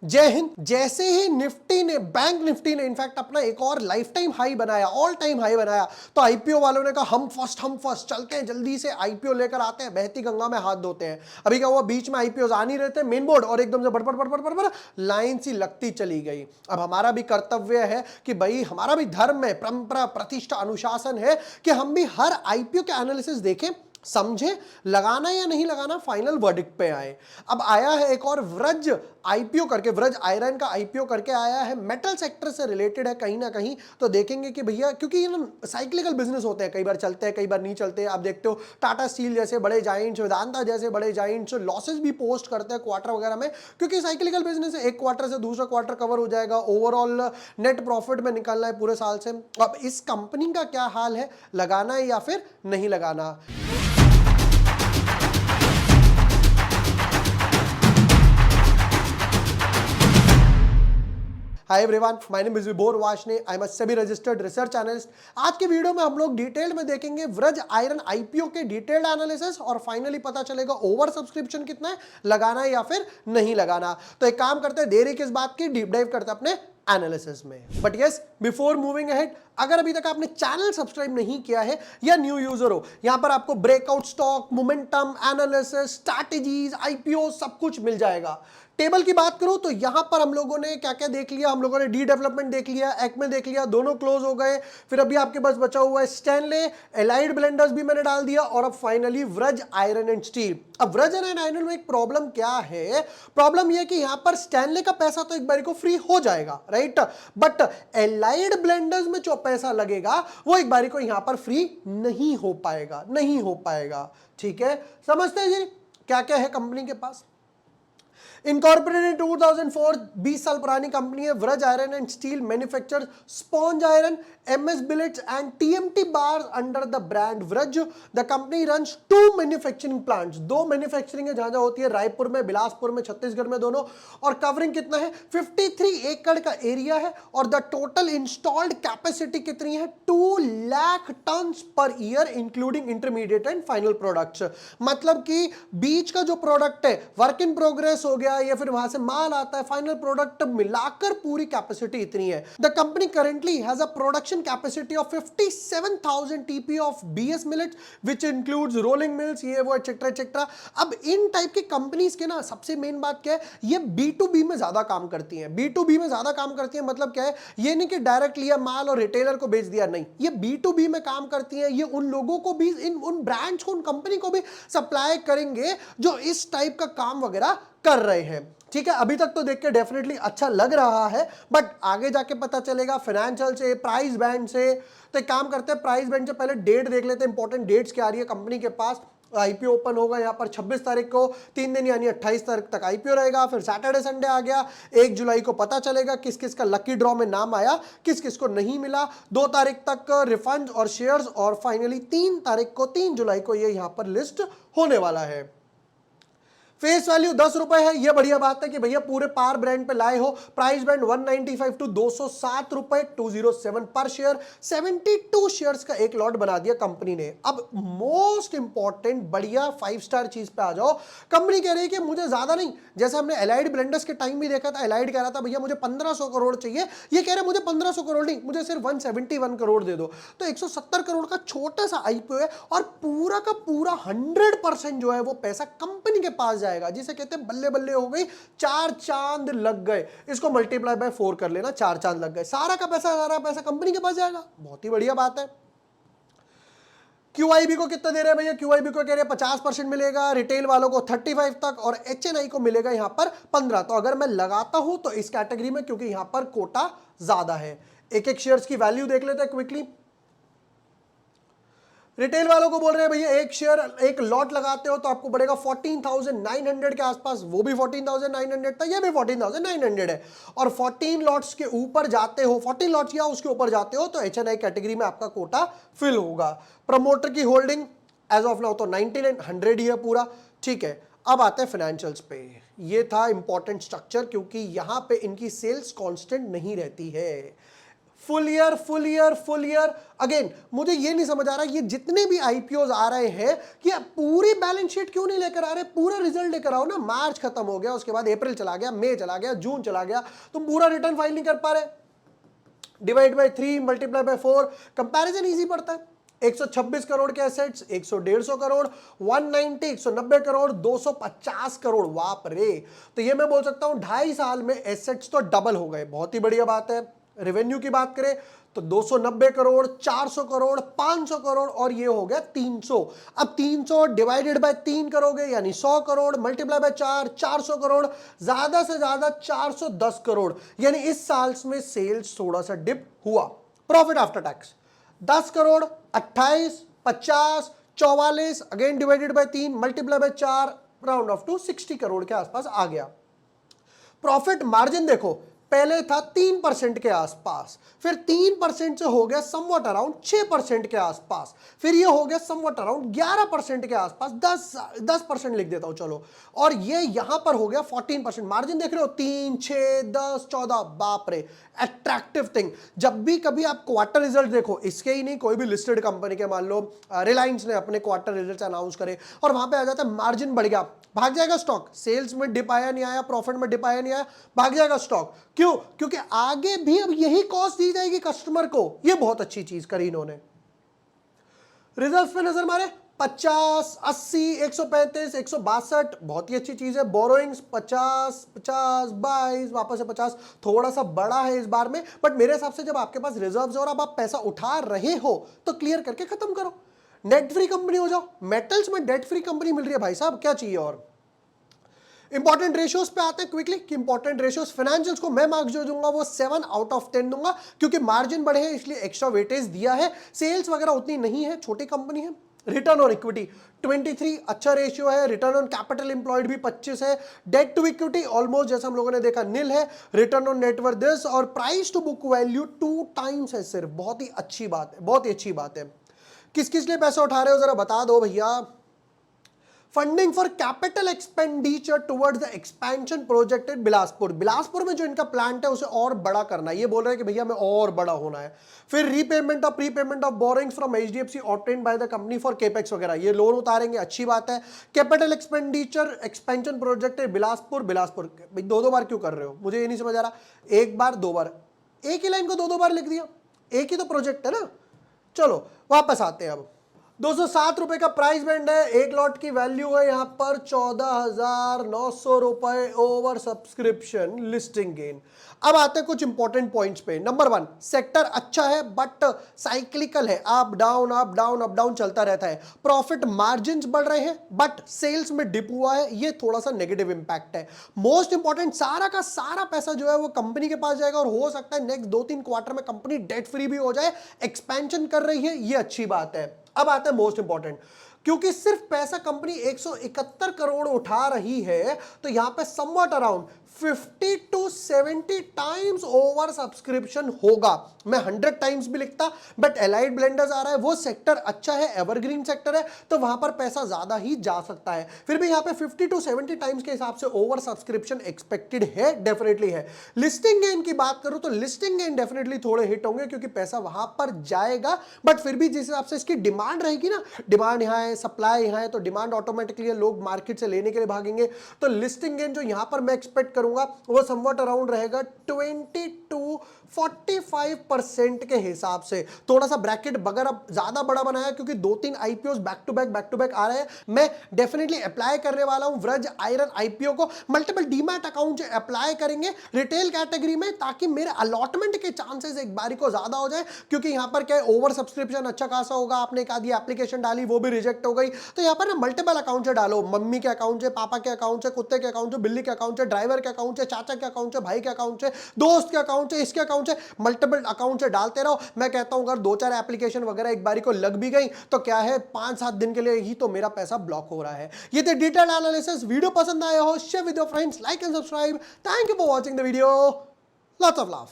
जय हिंद। जैसे ही निफ्टी ने, बैंक निफ्टी ने इनफैक्ट अपना एक और लाइफ टाइम हाई बनाया, ऑल टाइम हाई बनाया, तो आईपीओ वालों ने कहा हम फर्स्ट चलते हैं, जल्दी से आईपीओ लेकर आते हैं, बहती गंगा में हाथ धोते हैं। अभी क्या हुआ, बीच में आईपीओ आ नहीं रहे थे मेन बोर्ड, और एकदम से बड़ लाइन सी लगती चली गई। अब हमारा भी कर्तव्य है कि भाई, हमारा भी धर्म है, परंपरा, प्रतिष्ठा, अनुशासन है कि हम भी हर आईपीओ के एनालिसिस देखें, समझे, लगाना या नहीं लगाना, फाइनल वर्डिक्ट पे आए। अब आया है एक और व्रज आईपीओ करके, व्रज आयरन का आईपीओ करके आया है, मेटल सेक्टर से रिलेटेड है कहीं ना कहीं। तो देखेंगे कि भैया, क्योंकि ये ना साइक्लिकल बिजनेस होते हैं, कई बार चलते हैं, कई बार नहीं चलते। आप देखते हो टाटा स्टील जैसे बड़े जाइंट्स, वेदांता जैसे बड़े जाइंट्स लॉसेस भी पोस्ट करते हैं क्वार्टर वगैरह में, क्योंकि साइक्लिकल बिजनेस है, एक क्वार्टर से दूसरा क्वार्टर कवर हो जाएगा, ओवरऑल नेट प्रॉफिट में निकलना है पूरे साल से। अब इस कंपनी का क्या हाल है, लगाना है या फिर नहीं लगाना। Hi everyone, my name is Vibhor Washne, I am a SEBI registered research analyst. आज के वीडियो में हम लोग डिटेल में देखेंगे व्रज आयरन आईपीओ के डिटेल्ड एनालिसिस, और फाइनली पता चलेगा ओवर सब्सक्रिप्शन कितना है, लगाना है या फिर नहीं लगाना। तो एक काम करते हैं, देरी किस बात की, डीप डाइव करते हैं अपने एनालिसिस में। But yes, before moving ahead, अगर अभी तक आपने चैनल सब्सक्राइब नहीं किया है या न्यू यूजर हो, यहां पर आपको breakout stock, momentum analysis, strategies, IPO सब कुछ मिल जाएगा। टेबल की बात करूं तो यहां पर हम लोगों ने क्या क्या देख लिया, हम लोगों ने डी डेवलपमेंट देख लिया, एक्मे देख लिया, दोनों क्लोज हो गए। फिर अभी आपके पास बचा हुआ है स्टैनले, एलाइड ब्लेंडर्स भी मैंने डाल दिया, और अब finally Vraj iron and steel. अब व्रज एंड आयरन में एक प्रॉब्लम क्या है, प्रॉब्लम यह कि यहां पर स्टैनले का पैसा तो एक बार को फ्री हो जाएगा, राइट, बट एलाइड ब्लेंडर्स में जो पैसा लगेगा वो एक बारी को यहां पर फ्री नहीं हो पाएगा, नहीं हो पाएगा। ठीक है, समझते हैं जी क्या क्या है कंपनी के पास। इनकॉर्पोरेटेड 2004, 20 साल पुरानी कंपनी है। Vraj iron and steel manufacture sponge iron, MS billets and TMT bars under the brand Vraj. The company runs 2 manufacturing plants, 2 manufacturing है जहां जहां होती है, रायपुर में, बिलासपुर में, छत्तीसगढ़ में दोनों। और कवरिंग कितना है, 53 एकड़ का एरिया है, और द टोटल इंस्टॉल्ड कैपेसिटी कितनी है, 2 lakh tonne per year including intermediate and final products. मतलब कि बीच का जो प्रोडक्ट है, वर्क इन प्रोग्रेस हो गया, या फिर वहां से माल आता है, फाइनल प्रोडक्ट मिलाकर पूरी कैपेसिटी इतनी है। The company currently has a production capacity of 57,000 TP of BS millet, which includes rolling mills, ये वो एटसेट्रा एटसेट्रा। अब इन टाइप की कंपनीज के ना सबसे मेन बात क्या है, ये बी2बी में ज्यादा काम करती हैं। बी2बी में ज्यादा काम करती है मतलब क्या है, ये नहीं कि डायरेक्ट लिया माल और रिटेलर को बेच दिया, नहीं, ये बी2बी में काम करती है। ये उन लोगों को भी, उन ब्रांड्स को, उन कंपनी को भी सप्लाई करेंगे जो इस टाइप का काम वगैरह कर रहे हैं। ठीक है, अभी तक तो देख के डेफिनेटली अच्छा लग रहा है, बट आगे जाके पता चलेगा फाइनेंशियल से, प्राइस बैंड से। तो एक काम करते हैं, प्राइस बैंड से पहले डेट देख लेते हैं, इंपॉर्टेंट डेट्स क्या आ रही है कंपनी के पास। आईपीओ ओपन होगा यहाँ पर 26 तारीख को, 3 दिन यानी 28 तारीख तक आईपीओ रहेगा। फिर सैटरडे संडे आ गया, 1 जुलाई को पता चलेगा किस किस का लकी ड्रॉ में नाम आया, किस किस को नहीं मिला। 2 तारीख तक रिफंड और शेयर्स, और फाइनली 3 तारीख को, 3 जुलाई को ये यहाँ पर लिस्ट होने वाला है। फेस वैल्यू 10 रुपए है, ये बढ़िया बात है कि भैया पूरे पार ब्रांड पे लाए हो। प्राइस बैंड 195 टू 207 रुपए, 207 पर शेयर, 72 शेयर्स का एक लॉट बना दिया कंपनी ने। अब मोस्ट इंपॉर्टेंट बढ़िया 5 स्टार चीज पे आ जाओ। कंपनी कह रही है कि मुझे ज्यादा नहीं, जैसे हमने एलाइड ब्लेंडर्स के टाइम भी देखा था, एलाइड कह रहा था भैया मुझे 1500 करोड़ चाहिए, ये कह रहे मुझे 1500 करोड़ नहीं, मुझे सिर्फ 171 करोड़ दे दो। तो 170 करोड़ का छोटा सा आईपीओ है, और पूरा का पूरा 100% जो है वो पैसा कंपनी के पास जाए, जिसे कहते हैं बल्ले बल्ले हो गई, 4 चांद लग गए। इसको मल्टीप्लाई बाय 4 कर लेना, 4 चांद लग गए, सारा का पैसा, सारा पैसा कंपनी के पास जाएगा। बहुत ही बढ़िया बात है। क्यूआईबी को कितना दे रहे हैं भैया, क्यूआईबी को कह रहे हैं 50% मिलेगा, रिटेल वालों को 35 तक, और एचएनआई को मिलेगा यहां पर 15। तो अगर मैं लगाता हूं तो इस कैटेगरी में, क्योंकि यहां पर कोटा ज्यादा है। एक एक शेयर्स की वैल्यू देख लेते हैं क्विकली। रिटेल वालों को बोल रहे हैं भैया एक शेयर, एक लॉट लगाते हो तो आपको पड़ेगा 14,900 के आसपास, वो भी 14,900 था, ये भी 14,900 है। और 14 लॉट्स के ऊपर जाते हो, 14 लॉट्स या उसके ऊपर जाते हो तो एचएनआई कैटेगरी में आपका कोटा फिल होगा। प्रमोटर की होल्डिंग एज ऑफ नाउ तो 9900 ही है पूरा। ठीक है, अब आते हैं फाइनेंशियल्स पे। ये था इंपॉर्टेंट स्ट्रक्चर, क्योंकि यहां पे इनकी सेल्स कांस्टेंट नहीं रहती है। फुल ईयर अगेन मुझे ये नहीं समझ आ रहा ये जितने भी आईपीओज आ रहे हैं कि पूरी बैलेंस शीट क्यों नहीं लेकर आ रहे, पूरा रिजल्ट लेकर आओ ना। मार्च खत्म हो गया, उसके बाद अप्रैल चला गया, मई चला गया, जून चला गया, तुम पूरा रिटर्न फाइल नहीं कर पा रहे। Divide by 3 multiply by 4, comparison easy पड़ता है। 126 करोड़ के एसेट्स, 100-150 करोड़, 190, 190 करोड़, 250 करोड़, वाप रे। तो ये मैं बोल सकता हूं 2.5 साल में एसेट्स तो डबल हो गए, बहुत ही बढ़िया बात है। रेवेन्यू की बात करें तो 290 करोड़, 400 करोड़, 500 करोड़ और ये हो गया 300। अब 300 डिवाइडेड बाय 3 करोगे यानी 100 करोड़, मल्टीप्लाई बाय 4, 400 करोड़, ज्यादा से ज्यादा 410 करोड़। यानी इस साल में सेल्स थोड़ा सा डिप हुआ। Profit after tax 10 crore, 28, 50, 44, again divided by 3, multiply by 4, round off to 60 crore के आसपास आ गया। प्रॉफिट मार्जिन देखो, पहले था 3% के आसपास, फिर 3% से हो गया समवट अराउंड 6% के आसपास, फिर ये हो गया समवट अराउंड 11% के आसपास, 10% लिख देता हूं चलो, और ये यहां पर हो गया 14%। मार्जिन देख रहे हो 3, 6, 10, 14, बाप रे, अट्रैक्टिव थिंग। जब भी कभी आप क्वार्टर रिजल्ट देखो, इसके ही नहीं कोई भी लिस्टेड कंपनी के, मान लो रिलायंस ने अपने क्वार्टर रिजल्ट अनाउंस करे और वहां पे आ जाता है मार्जिन बढ़ गया, भाग जाएगा स्टॉक। सेल्स में डिप आया नहीं आया, प्रॉफिट में डिप आया नहीं आया, भाग जाएगा स्टॉक। क्यों? क्योंकि आगे भी अब यही कॉस्ट दी जाएगी कस्टमर को। ये बहुत अच्छी चीज करी इन्होंने। रिजर्व्स पे नजर मारे, 50, 80, 135, 162, बहुत ही अच्छी चीज है। बोरोइंग्स 50, 22, वापस से 50, थोड़ा सा बड़ा है इस बार में, बट मेरे हिसाब से जब आपके पास रिजर्व्स और अब आप पैसा उठा रहे हो तो क्लियर करके खत्म करो, नेट फ्री कंपनी हो जाओ। मेटल्स में डेट फ्री कंपनी मिल रही है भाई साहब, क्या चाहिए और। इंपॉर्टेंट रेशियोज पे आते हैं क्विकली कि इंपॉर्टेंट रेशियोज। फाइनेंशियल्स को मैं मार्क्स जो दूंगा वो 7 आउट ऑफ 10 दूंगा, क्योंकि मार्जिन बढ़े हैं इसलिए एक्स्ट्रा वेटेज दिया है। सेल्स वगैरह उतनी नहीं है, छोटी कंपनी है। रिटर्न ऑन इक्विटी 23, अच्छा रेशियो है। रिटर्न ऑन कैपिटल एम्प्लॉयड भी 25 है। डेट टू इक्विटी ऑलमोस्ट जैसा हम लोगों ने देखा निल है। रिटर्न ऑन नेटवर्थ दिस, और price to book value 2 times है सिर्फ, बहुत ही अच्छी बात है, बहुत ही अच्छी बात है। किस किस लिए पैसा उठा रहे हो जरा बता दो भैया। Funding for capital expenditure towards the expansion project in Bilaspur. Bilaspur में जो इनका प्लांट है उसे और बड़ा करना है, ये बोल रहे हैं कि भैया हमें और बड़ा होना है। फिर repayment of prepayment of borings from HDFC obtained by the company for capex वगैरह, ये लोन उतारेंगे, अच्छी बात है। कैपिटल एक्सपेंडिचर एक्सपेंशन प्रोजेक्ट है बिलासपुर। बिलासपुर भाई दो बार क्यों कर रहे हो, मुझे ये नहीं समझ आ रहा। एक बार, 2 बार, एक ही लाइन को 2 बार लिख दिया, एक ही तो प्रोजेक्ट है ना। चलो वापस आते हैं। अब 207 रुपए का प्राइस बैंड है, एक लॉट की वैल्यू है यहां पर 14,900 रुपए ओवर सब्सक्रिप्शन लिस्टिंग गेन। अब आते हैं कुछ इंपॉर्टेंट पॉइंट्स पे। नंबर 1, सेक्टर अच्छा है बट साइक्लिकल है, up down up down up down चलता रहता है। प्रॉफिट मार्जिन्स बढ़ रहे हैं बट सेल्स में डिप हुआ है, ये थोड़ा सा नेगेटिव इंपैक्ट है। मोस्ट इंपॉर्टेंट, सारा का सारा पैसा जो है वो कंपनी के पास जाएगा और हो सकता है नेक्स्ट 2-3 क्वार्टर में कंपनी डेट फ्री भी हो जाए, एक्सपेंशन कर रही है, ये अच्छी बात है। अब आता है मोस्ट इंपॉर्टेंट, क्योंकि सिर्फ पैसा कंपनी 171 करोड़ उठा रही है तो यहां पे somewhat around 50 to 70 times over subscription होगा। मैं 100 टाइम्स भी लिखता, बट एलाइड ब्लेंडर्स आ रहा है, वो सेक्टर अच्छा है, एवरग्रीन सेक्टर है, तो वहां पर पैसा ज्यादा ही जा सकता है। फिर भी यहां पे 50 to 70 टाइम्स के हिसाब से ओवर सब्सक्रिप्शन एक्सपेक्टेड है, डेफिनेटली है। लिस्टिंग गेन की बात करूं तो लिस्टिंग गेन डेफिनेटली थोड़े हिट होंगे क्योंकि पैसा वहां पर जाएगा, बट फिर भी जिस हिसाब से इसकी डिमांड रहेगी ना, डिमांड यहां है, सप्लाई यहां है, तो डिमांड ऑटोमेटिकली लोग मार्केट से लेने के लिए भागेंगे। तो लिस्टिंग गेन जो यहां पर मैं एक्सपेक्ट करूंगा वो समवट अराउंड रहेगा 20 to 45% के हिसाब से। थोड़ा सा ब्रैकेट बगैर अब ज्यादा बड़ा बनाया क्योंकि 2-3 आईपीओ बैक टू बैक आ रहे हैं। मैं डेफिनेटली अप्लाई करने वाला हूं व्रज आयरन आईपीओ को। मल्टीपल डीमैट अकाउंट अप्लाई करेंगे रिटेल कैटेगरी में, ताकि मेरे अलॉटमेंट के चांसेस एक बारी को ज्यादा हो जाए, क्योंकि यहां पर क्या ओवर सब्सक्रिप्शन अच्छा खासा होगा। आपने एक आधी एप्लीकेशन डाली, वो भी रिजेक्ट हो गई, तो यहां पर ना मल्टीपल अकाउंट से डालो। मम्मी के अकाउंट से, पापा के अकाउंट से, कुत्ते के अकाउंट से, बिल्ली के अकाउंट से, ड्राइवर के अकाउंट से, चाचा के अकाउंट से, भाई के अकाउंट से, दोस्त के अकाउंट से, इसके अकाउंट से, मल्टीपल अकाउंट से डालते रहो। मैं कहता हूं अगर 2-4 एप्लीकेशन वगैरह एक बारी को लग भी गई तो क्या है, 5-7 दिन के लिए ही तो मेरा पैसा ब्लॉक हो रहा है। ये थे डिटेल्ड एनालिसिस। वीडियो पसंद आया हो share with your friends, like and subscribe. Thank you for watching the video. Lots of love.